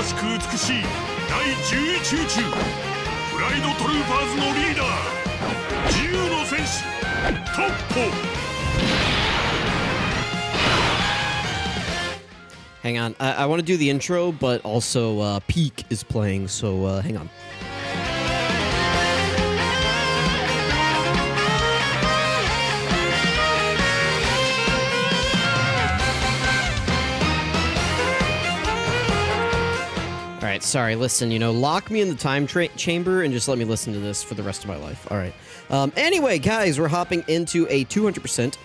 しく美しい第11宇宙フライドトルーパーズのリーダー自由の戦士トッポ。 Hang on, I want to do the intro, but also Peak is playing, so hang on. Alright, sorry, listen, you know, lock me in the time chamber and just let me listen to this for the rest of my life. Alright. Anyway, guys, we're hopping into a 200%.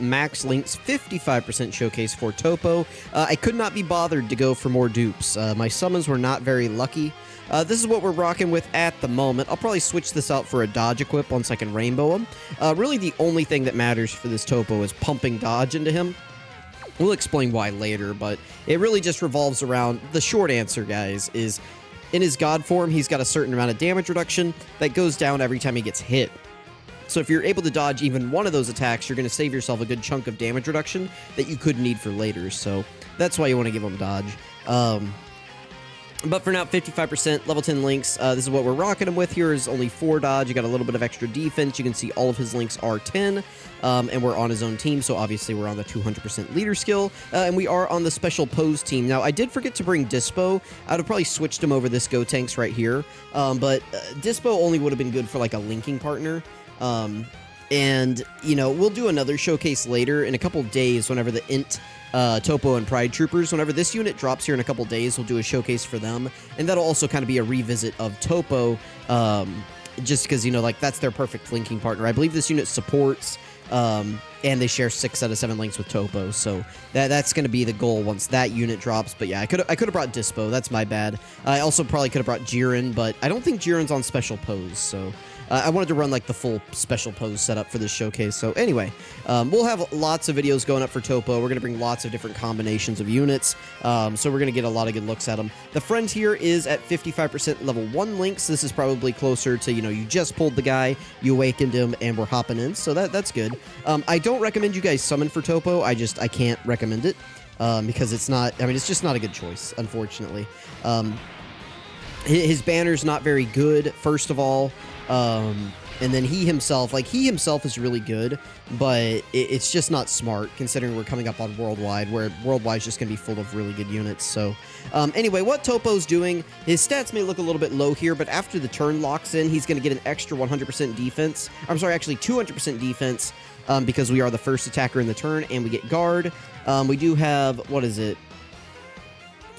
Max Link's 55% showcase for TOPPO. I could not be bothered to go for more dupes. My summons were not very lucky. This is what we're rocking with at the moment. I'll probably switch this out for a dodge equip once I can rainbow him. Really the only thing that matters for this TOPPO is pumping dodge into him. We'll explain why later, but it really just revolves around, the short answer, guys, is in his god form, he's got a certain amount of damage reduction that goes down every time he gets hit. So if you're able to dodge even one of those attacks, you're going to save yourself a good chunk of damage reduction that you could need for later. So that's why you want to give him dodge. But for now, 55%, level 10 links. This is what we're rocking him with here. Is only 4 dodge. You got a little bit of extra defense. You can see all of his links are 10. And we're on his own team, so obviously we're on the 200% leader skill. And we are on the special pose team. Now, I did forget to bring Dispo. I would have probably switched him over this Gotenks right here. But Dispo only would have been good for like a linking partner. And, you know, we'll do another showcase later in a couple days whenever the Int, TOPPO, and Pride Troopers, whenever this unit drops here in a couple days, we'll do a showcase for them. And that'll also kind of be a revisit of TOPPO, just because, you know, like, that's their perfect linking partner. I believe this unit supports, and they share 6 out of 7 links with TOPPO, so that's going to be the goal once that unit drops. But yeah, I could have brought Dispo. That's my bad. I also probably could have brought Jiren, but I don't think Jiren's on special pose, so I wanted to run like the full special pose setup for this showcase. So anyway, we'll have lots of videos going up for TOPPO. We're going to bring lots of different combinations of units, so we're going to get a lot of good looks at them. The friend here is at 55% level 1 links. This is probably closer to, you know, you just pulled the guy, you awakened him, and we're hopping in, so that's good. I don't recommend you guys summon for TOPPO. I can't recommend it, because it's not, I mean, it's just not a good choice, unfortunately. His banner's not very good, first of all. And then he himself is really good, but it's just not smart considering we're coming up on Worldwide, where Worldwide's just going to be full of really good units. So, anyway, what TOPPO's doing, his stats may look a little bit low here, but after the turn locks in, he's going to get an extra 100% defense. I'm sorry, actually 200% defense, because we are the first attacker in the turn, and we get guard. We do have, what is it?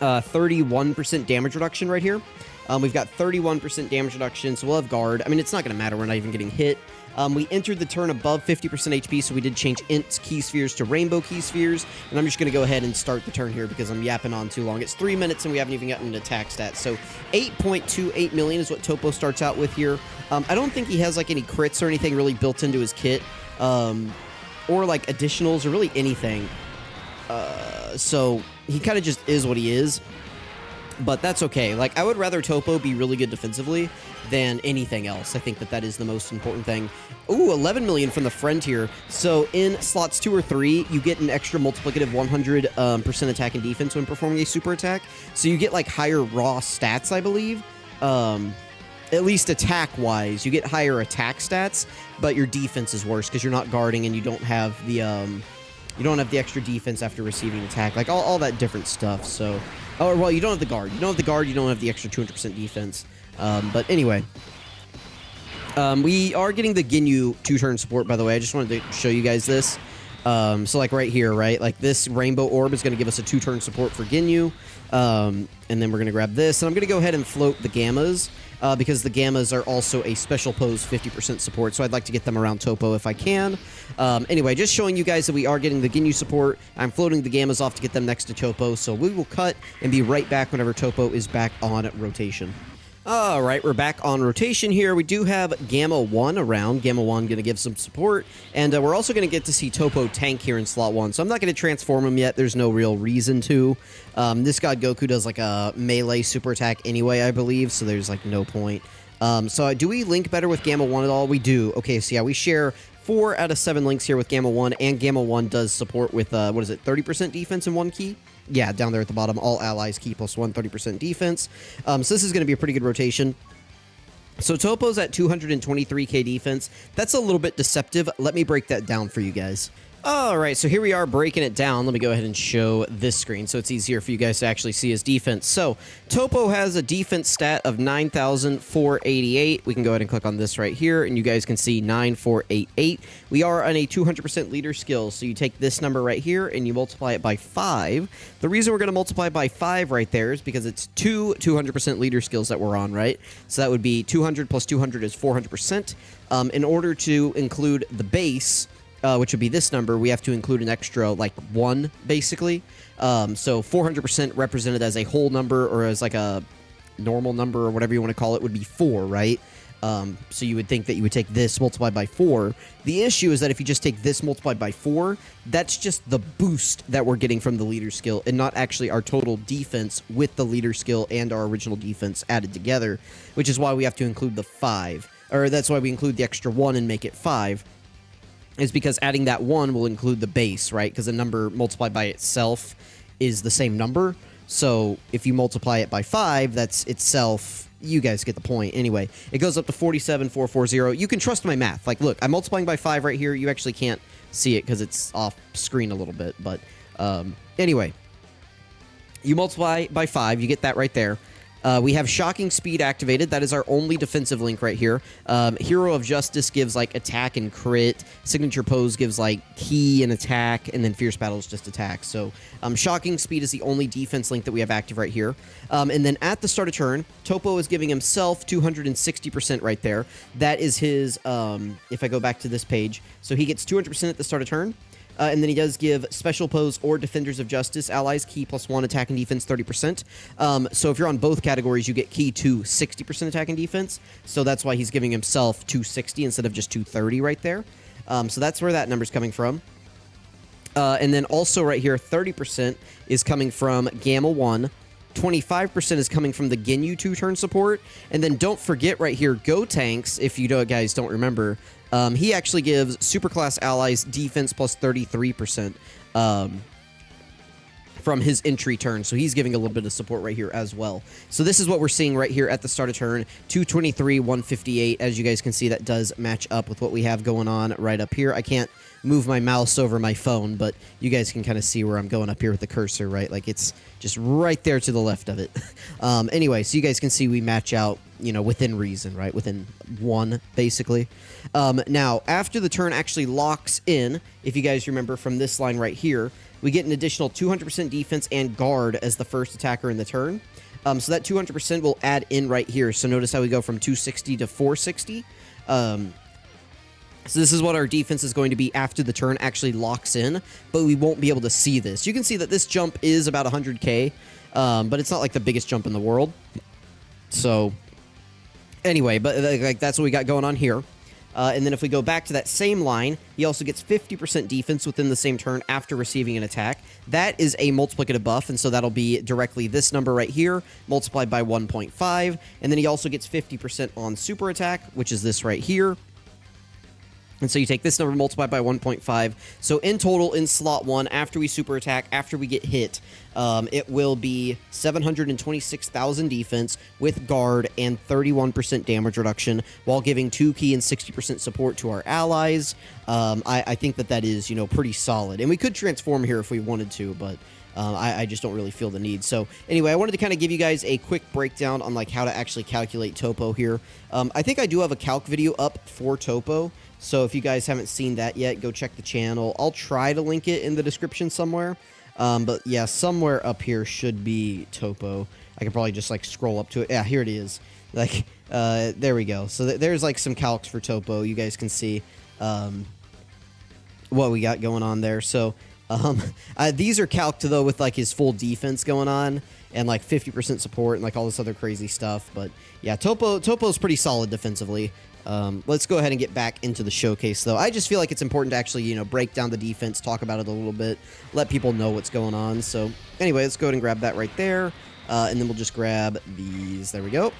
31% damage reduction right here. We've got 31% damage reduction, so we'll have guard. I mean, it's not going to matter. We're not even getting hit. We entered the turn above 50% HP, so we did change Int key spheres to rainbow key spheres. And I'm just going to go ahead and start the turn here because I'm yapping on too long. It's 3 minutes, and we haven't even gotten an attack stat. So 8.28 million is what TOPPO starts out with here. I don't think he has like any crits or anything really built into his kit, or like additionals or really anything. So he kind of just is what he is. But that's okay. Like, I would rather TOPPO be really good defensively than anything else. I think that is the most important thing. Ooh, 11 million from the friend here. So in slots 2 or 3, you get an extra multiplicative 100% attack and defense when performing a super attack. So you get like higher raw stats, I believe. At least attack-wise, you get higher attack stats, but your defense is worse because you're not guarding and you don't have the extra defense after receiving an attack, like all that different stuff. So, oh well, you don't have the guard. You don't have the guard. You don't have the extra 200% defense. But anyway, we are getting the Ginyu 2-turn support. By the way, I just wanted to show you guys this. So like right here, right, like this rainbow orb is going to give us a 2-turn support for Ginyu. And then we're going to grab this, and I'm going to go ahead and float the Gammas. Because the Gammas are also a special pose 50% support, so I'd like to get them around TOPPO if I can. Anyway, just showing you guys that we are getting the Ginyu support. I'm floating the Gammas off to get them next to TOPPO, so we will cut and be right back whenever TOPPO is back on rotation. Alright, we're back on rotation here. We do have Gamma 1 around. Gamma 1 going to give some support. And we're also going to get to see TOPPO tank here in slot 1. So I'm not going to transform him yet. There's no real reason to. This God Goku does like a melee super attack anyway, I believe. So there's like no point. So do we link better with Gamma 1 at all? We do. Okay, so yeah, we share 4 out of 7 links here with Gamma 1. And Gamma 1 does support with, what is it, 30% defense in 1 key? yeah, down there at the bottom, all allies key +1, 30% defense. So this is going to be a pretty good rotation. So TOPPO's at 223k defense. That's a little bit deceptive. Let me break that down for you guys. All right, so here we are breaking it down. Let me go ahead and show this screen so it's easier for you guys to actually see his defense. So TOPPO has a defense stat of 9,488. We can go ahead and click on this right here, and you guys can see 9,488. We are on a 200% leader skill, so you take this number right here and you multiply it by 5. The reason we're going to multiply by 5 right there is because it's two 200% leader skills that we're on, right? So that would be 200 plus 200 is 400%. In order to include the base, which would be this number, we have to include an extra, like, 1, basically. So 400% represented as a whole number or as, like, a normal number or whatever you want to call it would be 4, right? So you would think that you would take this multiplied by 4. The issue is that if you just take this multiplied by 4, that's just the boost that we're getting from the leader skill and not actually our total defense with the leader skill and our original defense added together, which is why we have to include the 5. Or that's why we include the extra 1 and make it 5. Is because adding that 1 will include the base, right? Because a number multiplied by itself is the same number. So if you multiply it by 5, that's itself. You guys get the point. Anyway, it goes up to 47,440. You can trust my math. Like, look, I'm multiplying by 5 right here. You actually can't see it because it's off screen a little bit. But anyway, you multiply by 5. You get that right there. We have Shocking Speed activated. That is our only defensive link right here. Hero of Justice gives, like, attack and crit. Signature Pose gives, like, key and attack. And then Fierce Battle is just attack. So, Shocking Speed is the only defense link that we have active right here. And then at the start of turn, TOPPO is giving himself 260% right there. That is his, if I go back to this page. So he gets 200% at the start of turn. And then he does give Special Pose or Defenders of Justice allies key +1 attack and defense 30%. So if you're on both categories, you get key to 60% attack and defense. So that's why he's giving himself 260 instead of just 230 right there. So that's where that number's coming from. And then also right here, 30% is coming from Gamma 1. 25% is coming from the Ginyu 2-turn support. And then don't forget right here, Go Tanks, if you guys don't remember, he actually gives Superclass allies defense plus 33% from his entry turn. So he's giving a little bit of support right here as well. So this is what we're seeing right here at the start of turn. 223, 158. As you guys can see, that does match up with what we have going on right up here. I can't move my mouse over my phone, but you guys can kind of see where I'm going up here with the cursor, right? Like, it's just right there to the left of it. Anyway, so you guys can see we match out, you know, within reason, right? Within 1, basically. Now, after the turn actually locks in, if you guys remember from this line right here, we get an additional 200% defense and guard as the first attacker in the turn. So that 200% will add in right here. So notice how we go from 260 to 460. So this is what our defense is going to be after the turn actually locks in, but we won't be able to see this. You can see that this jump is about 100k, but it's not like the biggest jump in the world. So anyway, but like that's what we got going on here. And then if we go back to that same line, he also gets 50% defense within the same turn after receiving an attack. That is a multiplicative buff, and so that'll be directly this number right here, multiplied by 1.5. And then he also gets 50% on super attack, which is this right here. And so you take this number multiplied by 1.5. So in total, in slot 1, after we super attack, after we get hit, it will be 726,000 defense with guard and 31% damage reduction while giving 2 key and 60% support to our allies. I think that is, you know, pretty solid. And we could transform here if we wanted to, but I just don't really feel the need. So anyway, I wanted to kind of give you guys a quick breakdown on like how to actually calculate TOPPO here. I think I do have a calc video up for TOPPO. So if you guys haven't seen that yet, go check the channel. I'll try to link it in the description somewhere. But yeah, somewhere up here should be TOPPO. I can probably just like scroll up to it. Yeah, here it is. Like, there we go. So there's like some calcs for TOPPO. You guys can see what we got going on there. So these are calced though with like his full defense going on and like 50% support and like all this other crazy stuff. But yeah, TOPPO's pretty solid defensively. Let's go ahead and get back into the showcase, though. I just feel like it's important to actually, you know, break down the defense, talk about it a little bit, let people know what's going on. So, anyway, let's go ahead and grab that right there, and then we'll just grab these. There we go.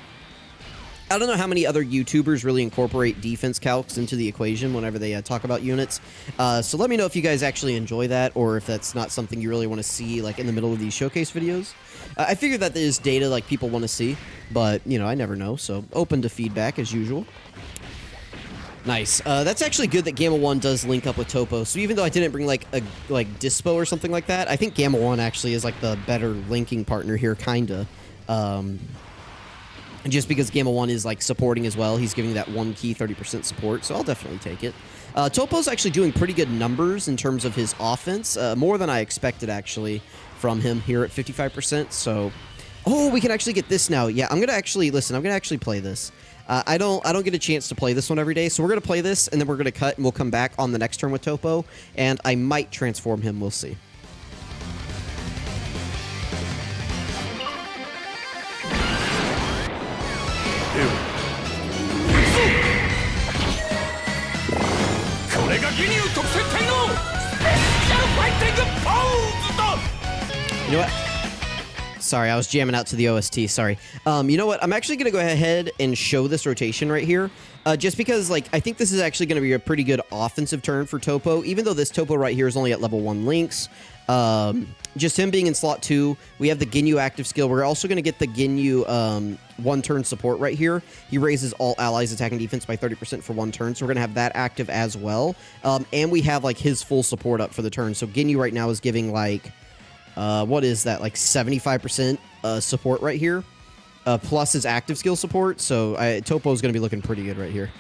I don't know how many other YouTubers really incorporate defense calcs into the equation whenever they talk about units. So let me know if you guys actually enjoy that, or if that's not something you really want to see like in the middle of these showcase videos. I figure that there's data like people want to see, but you know, I never know. So open to feedback as usual. Nice. That's actually good that Gamma 1 does link up with TOPPO. So even though I didn't bring like a Dispo or something like that, I think Gamma 1 actually is like the better linking partner here, kinda. Just because Gamma 1 is like supporting as well. He's giving that 1 key 30% support, so I'll definitely take it. TOPPO's actually doing pretty good numbers in terms of his offense. More than I expected actually from him here at 55%. So, oh, we can actually get this now. Yeah, I'm gonna actually play this. I don't get a chance to play this one every day, so we're gonna play this and then we're gonna cut and we'll come back on the next turn with TOPPO, and I might transform him. We'll see. You know what? Sorry, I was jamming out to the OST. Sorry. You know what? I'm actually going to go ahead and show this rotation right here. Just because, like, I think this is actually going to be a pretty good offensive turn for TOPPO. Even though this TOPPO right here is only at level 1 links. Just him being in slot 2. We have the Ginyu active skill. We're also going to get the Ginyu 1-turn support right here. He raises all allies attacking defense by 30% for 1 turn. So we're going to have that active as well. And we have, like, his full support up for the turn. So Ginyu right now is giving, like... what is that, like 75% support right here, plus his active skill support. So TOPPO is going to be looking pretty good right here.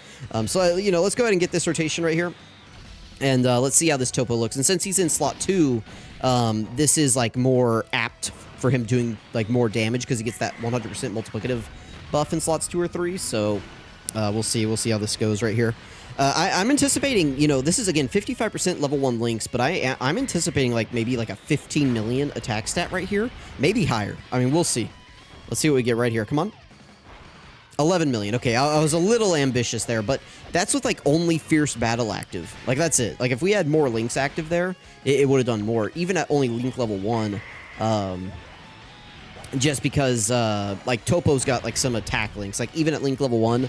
So you know, let's go ahead and get this rotation right here, and let's see how this TOPPO looks. And since he's in slot 2, this is like more apt for him doing like more damage because he gets that 100% multiplicative buff in slots 2 or 3. So we'll see how this goes right here. I'm anticipating, you know, this is, again, 55% level 1 links, but I'm anticipating, like, maybe, like, a 15 million attack stat right here. Maybe higher. I mean, we'll see. Let's see what we get right here. Come on. 11 million. Okay, I was a little ambitious there, but that's with, like, only Fierce Battle active. Like, that's it. Like, if we had more links active there, it would have done more. Even at only link level 1, just because, like, TOPPO's got, like, some attack links. Like, even at link level 1,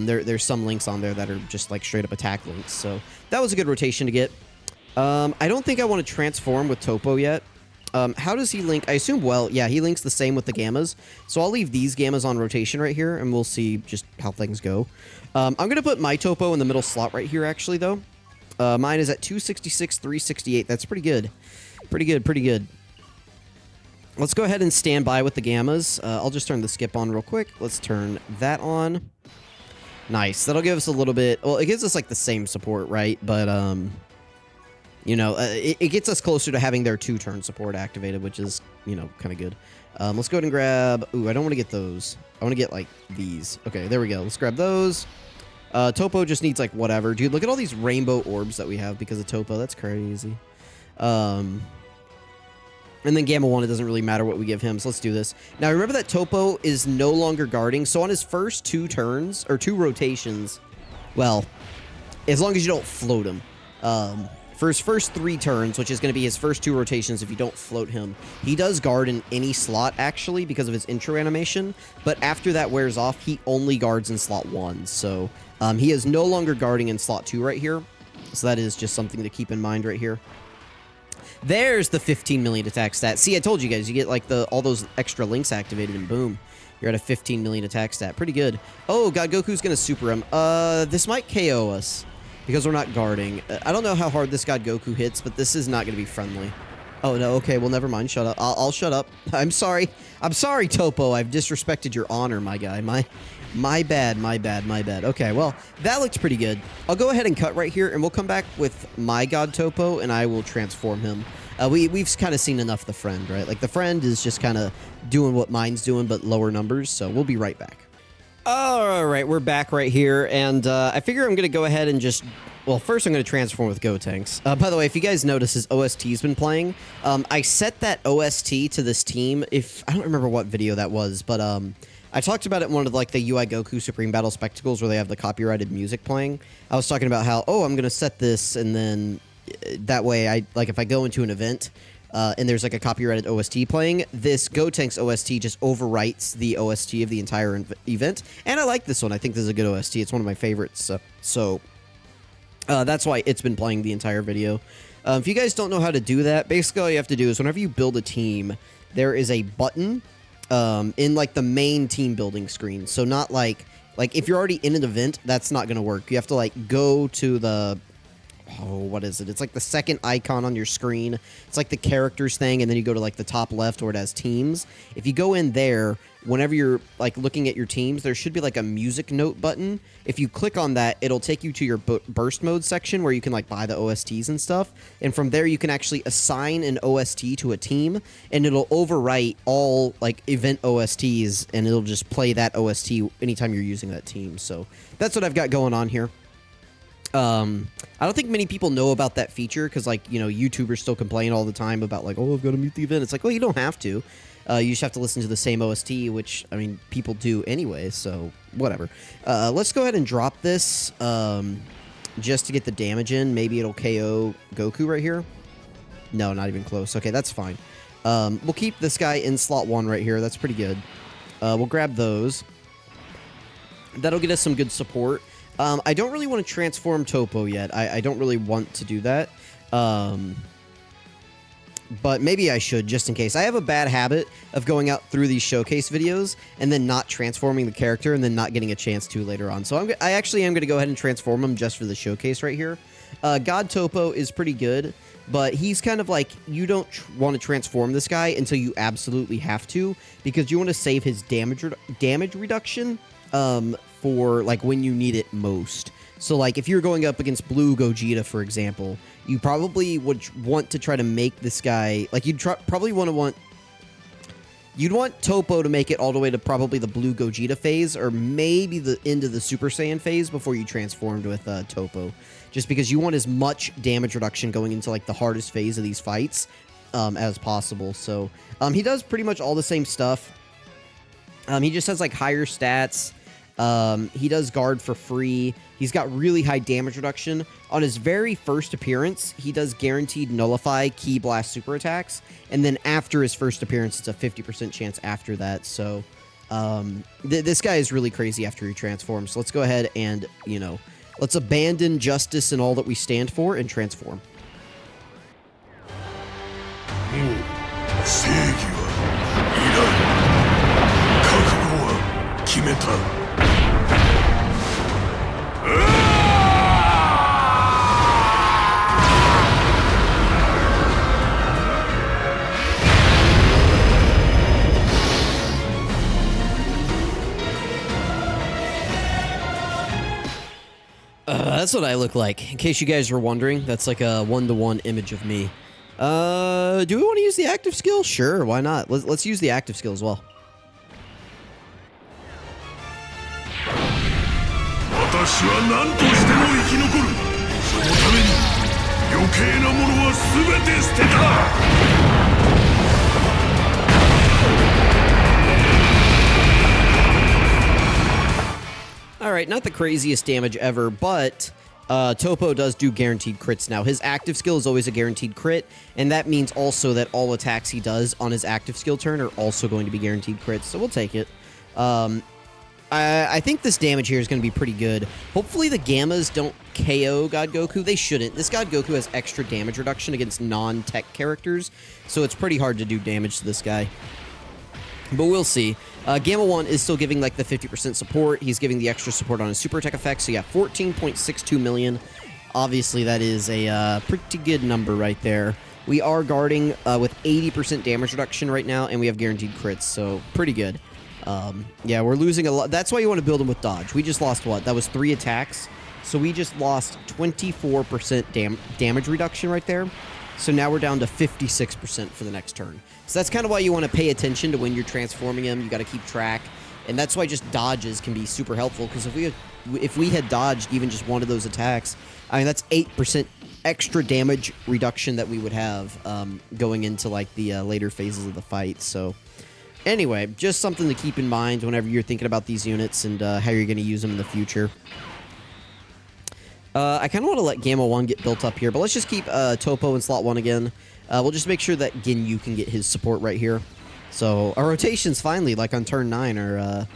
there's some links on there that are just, like, straight-up attack links. So, that was a good rotation to get. I don't think I want to transform with TOPPO yet. How does he link? I assume, well, yeah, he links the same with the Gammas. So, I'll leave these Gammas on rotation right here, and we'll see just how things go. I'm going to put my TOPPO in the middle slot right here, actually, though. Mine is at 266, 368. That's pretty good. Pretty good. Let's go ahead and stand by with the Gammas. I'll just turn the skip on real quick. Let's turn that on. Nice. That'll give us a little bit... Well, it gives us, like, the same support, right? But, you know, it gets us closer to having their 2-turn support activated, which is, you know, kind of good. Let's go ahead and grab... Ooh, I don't want to get those. I want to get, like, these. Okay, there we go. Let's grab those. TOPPO just needs, like, whatever. Dude, look at all these rainbow orbs that we have because of TOPPO. That's crazy. And then Gamma 1, it doesn't really matter what we give him, so let's do this. Now, remember that TOPPO is no longer guarding, so on his first 2 turns, or 2 rotations, well, as long as you don't float him, for his first 3 turns, which is going to be his first 2 rotations if you don't float him, he does guard in any slot, actually, because of his intro animation, but after that wears off, he only guards in slot 1, so he is no longer guarding in slot 2 right here, so that is just something to keep in mind right here. There's the 15 million attack stat. See, I told you guys, you get like all those extra links activated and boom, you're at a 15 million attack stat. Pretty good. Oh, God, Goku's gonna super him. This might KO us because we're not guarding. I don't know how hard this God Goku hits, but this is not gonna be friendly. Oh, no, okay, well, never mind. Shut up. I'll shut up. I'm sorry. I'm sorry, TOPPO. I've disrespected your honor, my guy. My bad. Okay, well, that looked pretty good. I'll go ahead and cut right here, and we'll come back with my God TOPPO, and I will transform him. We've kind of seen enough the friend, right? Like, the friend is just kind of doing what mine's doing, but lower numbers, so we'll be right back. All right, we're back right here, and I figure I'm going to go ahead and just... Well, first I'm going to transform with Gotenks. By the way, if you guys notice, his OST's been playing. I set that OST to this team. I don't remember what video that was, but I talked about it in one of like the UI Goku Supreme Battle Spectacles where they have the copyrighted music playing. I was talking about how, oh, I'm going to set this, and then that way, if I go into an event, and there's like a copyrighted OST playing, this Gotenks OST just overwrites the OST of the entire event. And I like this one. I think this is a good OST. It's one of my favorites. So that's why it's been playing the entire video. If you guys don't know how to do that, basically all you have to do is whenever you build a team, there is a button in like the main team building screen. So not like if you're already in an event, that's not going to work. You have to like go to the, oh, what is it? It's like the second icon on your screen. It's like the characters thing, and then you go to like the top left where it has teams. If you go in there, whenever you're like looking at your teams, there should be like a music note button. If you click on that, it'll take you to your burst mode section where you can like buy the OSTs and stuff. And from there, you can actually assign an OST to a team, and it'll overwrite all like event OSTs, and it'll just play that OST anytime you're using that team. So that's what I've got going on here. I don't think many people know about that feature because, like, you know, YouTubers still complain all the time about, like, oh, I've got to mute the event. It's like, well, you don't have to. You just have to listen to the same OST, which, I mean, people do anyway, so whatever. Let's go ahead and drop this just to get the damage in. Maybe it'll KO Goku right here. No, not even close. Okay, that's fine. We'll keep this guy in slot 1 right here. That's pretty good. We'll grab those. That'll get us some good support. I don't really want to transform TOPPO yet. I don't really want to do that. But maybe I should, just in case. I have a bad habit of going out through these showcase videos and then not transforming the character and then not getting a chance to later on. So I actually am going to go ahead and transform him just for the showcase right here. God TOPPO is pretty good, but he's kind of like, you don't want to transform this guy until you absolutely have to, because you want to save his damage reduction for like when you need it most. So like if you're going up against Blue Gogeta, for example, you probably would want to try to make this guy, like you'd you'd want TOPPO to make it all the way to probably the Blue Gogeta phase, or maybe the end of the Super Saiyan phase before you transformed with TOPPO, just because you want as much damage reduction going into like the hardest phase of these fights as possible. So he does pretty much all the same stuff. He just has like higher stats. He does guard for free. He's got really high damage reduction. On his very first appearance, he does guaranteed nullify Ki Blast super attacks. And then after his first appearance, it's a 50% chance after that. So, this guy is really crazy after he transforms. So let's go ahead and, you know, let's abandon justice and all that we stand for and transform. 正義はいらん。覚悟は決めた。That's what I look like. In case you guys were wondering, that's like a one-to-one image of me. Do we want to use the active skill? Sure, why not? Let's use the active skill as well. 私は何としても生き残る。そのために余計なものは全て捨てた。Alright, not the craziest damage ever, but TOPPO does do guaranteed crits now. His active skill is always a guaranteed crit, and that means also that all attacks he does on his active skill turn are also going to be guaranteed crits, so we'll take it. I think this damage here is going to be pretty good. Hopefully the Gammas don't KO God Goku. They shouldn't. This God Goku has extra damage reduction against non-tech characters, so it's pretty hard to do damage to this guy. But we'll see. Gamma 1 is still giving like the 50% support. He's giving the extra support on his super attack effects, so yeah, 14.62 million. Obviously, that is a pretty good number right there. We are guarding with 80% damage reduction right now, and we have guaranteed crits, so pretty good. Yeah, we're losing a lot. That's why you want to build him with dodge. We just lost what? That was 3 attacks. So we just lost 24% damage reduction right there. So now we're down to 56% for the next turn. So that's kind of why you want to pay attention to when you're transforming him. You got to keep track. And that's why just dodges can be super helpful, because if we had dodged even just one of those attacks, I mean, that's 8% extra damage reduction that we would have going into like the later phases of the fight. So anyway, just something to keep in mind whenever you're thinking about these units and how you're going to use them in the future. I kind of want to let Gamma 1 get built up here, but let's just keep TOPPO in slot 1 again. We'll just make sure that Ginyu can get his support right here. So our rotations finally, like on turn 9, are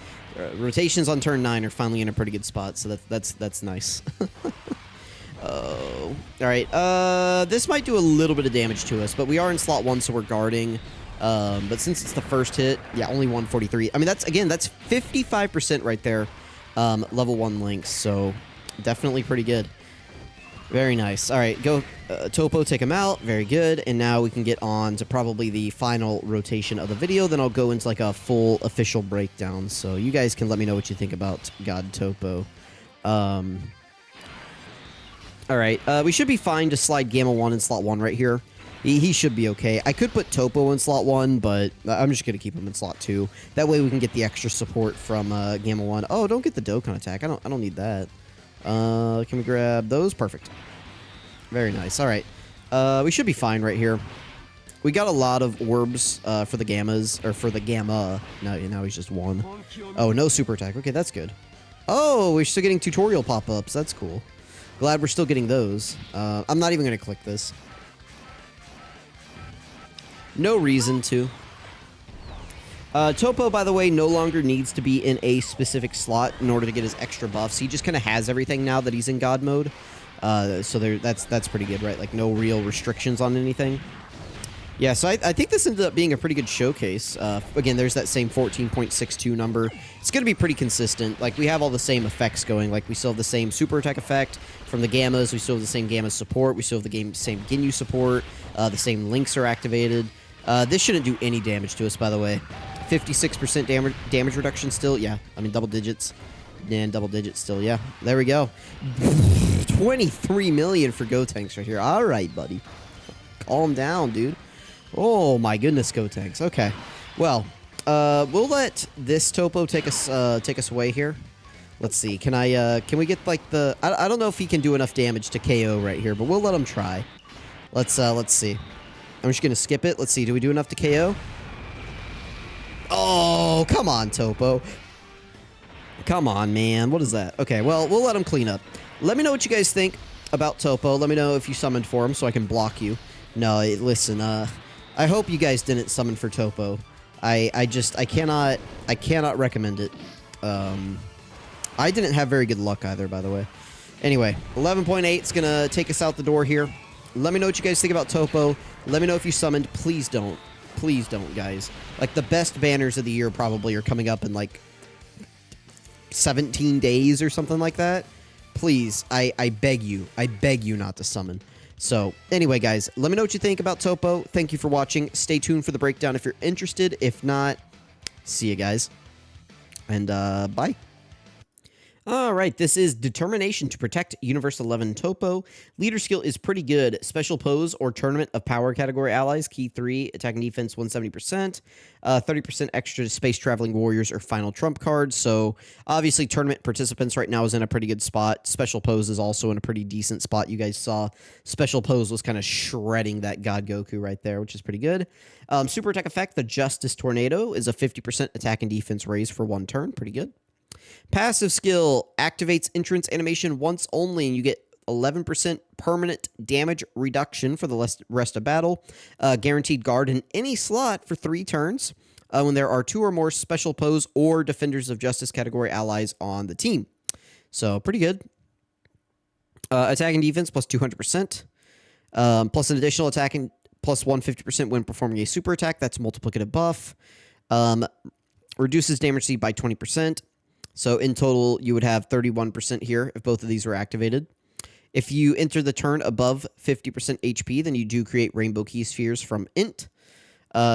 rotations on turn 9 are finally in a pretty good spot. So that's nice. Oh, all right. This might do a little bit of damage to us, but we are in slot 1, so we're guarding. But since it's the first hit, yeah, only 143. I mean, that's 55% right there. Level 1 links, so definitely pretty good. Very nice. All right, go TOPPO, take him out. Very good. And now we can get on to probably the final rotation of the video. Then I'll go into like a full official breakdown. So you guys can let me know what you think about God TOPPO. All right, we should be fine to slide Gamma 1 in slot 1 right here. He should be okay. I could put TOPPO in slot 1, but I'm just going to keep him in slot 2. That way we can get the extra support from Gamma 1. Oh, don't get the Dokkan attack. I don't need that. Can we grab those? Perfect. Very nice. All right. We should be fine right here. We got a lot of orbs for the Gammas, or for the Gamma. Now he's just 1. Oh, no super attack. Okay, that's good. Oh, we're still getting tutorial pop-ups. That's cool. Glad we're still getting those. I'm not even going to click this. No reason to. TOPPO, by the way, no longer needs to be in a specific slot in order to get his extra buffs. He just kind of has everything now that he's in God mode. So that's pretty good, right? Like, no real restrictions on anything. Yeah, so I think this ended up being a pretty good showcase. Again, there's that same 14.62 number. It's going to be pretty consistent. Like, we have all the same effects going. Like, we still have the same super attack effect from the Gammas. We still have the same Gamma support. We still have the same Ginyu support. The same links are activated. This shouldn't do any damage to us, by the way. 56% damage reduction still. Yeah, I mean, double digits. And double digits still. Yeah, there we go. 23 million for Gotenks right here. All right, buddy. Calm down, dude. Oh my goodness, Gotenks. Okay, well, we'll let this TOPPO take us away here. Let's see. Can we get like the? I don't know if he can do enough damage to KO right here, but we'll let him try. Let's see. I'm just gonna skip it. Let's see. Do we do enough to KO? Oh, come on, TOPPO. Come on, man. What is that? Okay, well, we'll let him clean up. Let me know what you guys think about TOPPO. Let me know if you summoned for him so I can block you. No, listen. I hope you guys didn't summon for TOPPO. I cannot recommend it. I didn't have very good luck either, by the way. Anyway, 11.8 is gonna take us out the door here. Let me know what you guys think about TOPPO. Let me know if you summoned. Please don't. Please don't, guys. Like, the best banners of the year probably are coming up in, like, 17 days or something like that. Please, I beg you. I beg you not to summon. So, anyway, guys, let me know what you think about TOPPO. Thank you for watching. Stay tuned for the breakdown if you're interested. If not, see you guys. And, bye. Alright, this is Determination to Protect Universe 11 TOPPO. Leader skill is pretty good. Special Pose or Tournament of Power category allies. Key 3, attack and defense 170%. 30% extra to Space Traveling Warriors or Final Trump cards. So, obviously, tournament participants right now is in a pretty good spot. Special Pose is also in a pretty decent spot. You guys saw Special Pose was kind of shredding that God Goku right there, which is pretty good. Super attack effect, the Justice Tornado, is a 50% attack and defense raise for 1 turn. Pretty good. Passive skill activates entrance animation once only, and you get 11% permanent damage reduction for the rest of battle. Guaranteed guard in any slot for 3 turns when there are 2 or more Special Pose or Defenders of Justice category allies on the team. So, pretty good. Attack and defense plus 200%. Plus an additional attack and plus 150% when performing a super attack. That's multiplicative buff. Reduces damage received by 20%. So in total, you would have 31% here if both of these were activated. If you enter the turn above 50% HP, then you do create Rainbow Key Spheres from Int.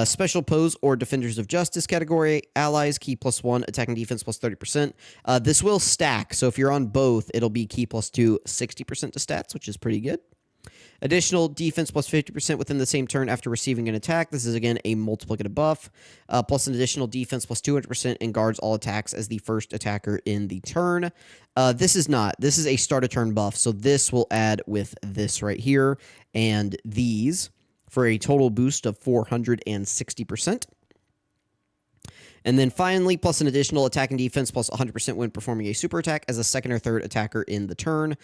Special Pose or Defenders of Justice category allies, key plus 1, attack and defense plus 30%. This will stack, so if you're on both, it'll be key plus 2, 60% to stats, which is pretty good. Additional defense plus 50% within the same turn after receiving an attack. This is, again, a multiplicative buff. Plus an additional defense plus 200% and guards all attacks as the first attacker in the turn. This is not. This is a start a turn buff, so this will add with this right here and these for a total boost of 460%. And then finally, plus an additional attack and defense plus 100% when performing a super attack as a second or third attacker in the turn.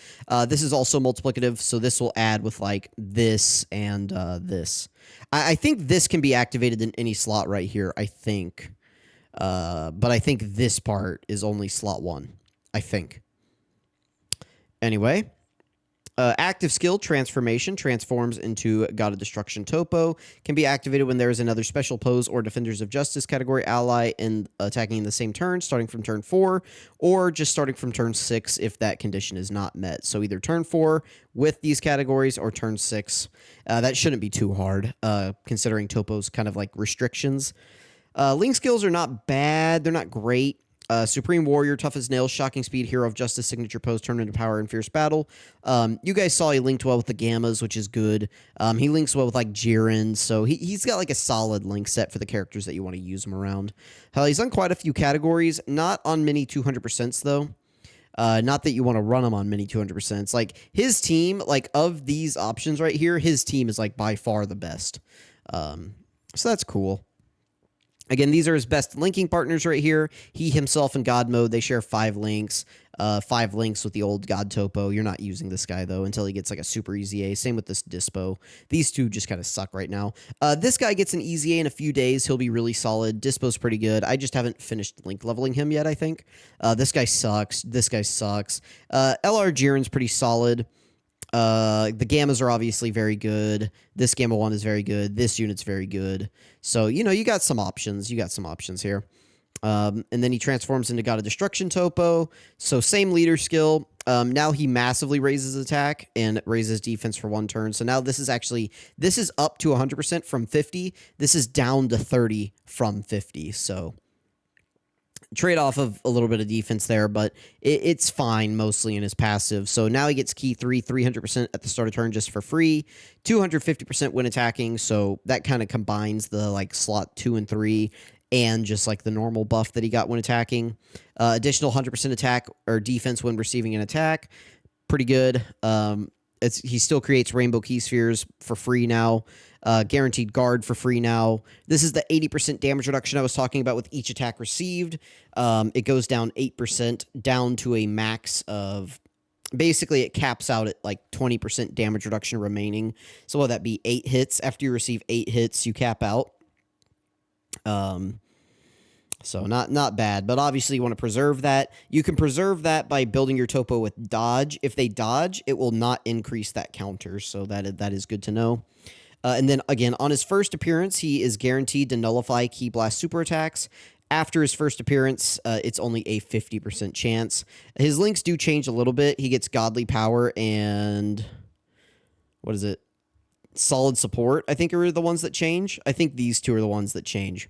This is also multiplicative, so this will add with like this and this. I think this can be activated in any slot right here, I think. But I think this part is only slot 1, I think. Anyway. Active skill, Transformation, transforms into God of Destruction TOPPO. Can be activated when there is another special pose or Defenders of Justice category ally and attacking in the same turn, starting from turn 4, or just starting from turn 6 if that condition is not met. So either turn 4 with these categories or turn 6. That shouldn't be too hard, considering TOPPO's kind of like restrictions. Link skills are not bad. They're not great. Supreme Warrior, Tough as Nails, Shocking Speed, Hero of Justice, Signature Pose, Turn into Power, and Fierce Battle. You guys saw he linked well with the Gammas, which is good. He links well with, like, Jiren, so he's got, like, a solid link set for the characters that you want to use him around. He's on quite a few categories, not on many 200%s, though. Not that you want to run him on many 200%s. Like, his team, like, of these options right here, his team is, like, by far the best. So that's cool. Again, these are his best linking partners right here. He himself in God mode, they share 5 links. 5 links with the old God TOPPO. You're not using this guy, though, until he gets like a super easy A. Same with this Dispo. These two just kind of suck right now. This guy gets an easy A in a few days. He'll be really solid. Dispo's pretty good. I just haven't finished link leveling him yet, I think. This guy sucks. This guy sucks. LR Jiren's pretty solid. The Gammas are obviously very good. This Gamma 1 is very good. This unit's very good. So, you know, you got some options. You got some options here. And then he transforms into God of Destruction TOPPO. So same leader skill. Now he massively raises attack and raises defense for 1 turn. So now this is up to 100% from 50. This is down to 30 from 50. So trade-off of a little bit of defense there, but it's fine mostly in his passive. So now he gets key 3, 300% at the start of turn just for free, 250% when attacking, so that kind of combines the like slot 2 and 3 and just like the normal buff that he got when attacking. Additional 100% attack or defense when receiving an attack, pretty good. He still creates rainbow key spheres for free now. Guaranteed guard for free now. This is the 80% damage reduction I was talking about with each attack received. It goes down 8%, down to a max of... Basically, it caps out at like 20% damage reduction remaining. So will that be 8 hits? After you receive 8 hits, you cap out. So not bad, but obviously you want to preserve that. You can preserve that by building your TOPPO with dodge. If they dodge, it will not increase that counter, so that is good to know. And then, again, on his first appearance, he is guaranteed to nullify Ki Blast super attacks. After his first appearance, it's only a 50% chance. His links do change a little bit. He gets Godly Power and... what is it? Solid Support, I think, are the ones that change. I think these two are the ones that change.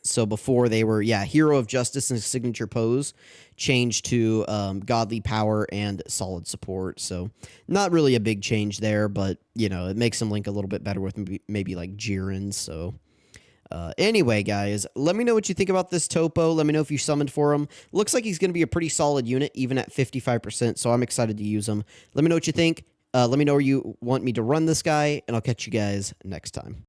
So before they were, Hero of Justice and Signature Pose changed to Godly Power and Solid Support. So not really a big change there, but, you know, it makes them link a little bit better with maybe like Jiren. So anyway, guys, let me know what you think about this TOPPO. Let me know if you summoned for him. Looks like he's going to be a pretty solid unit, even at 55%, so I'm excited to use him. Let me know what you think. Let me know where you want me to run this guy, and I'll catch you guys next time.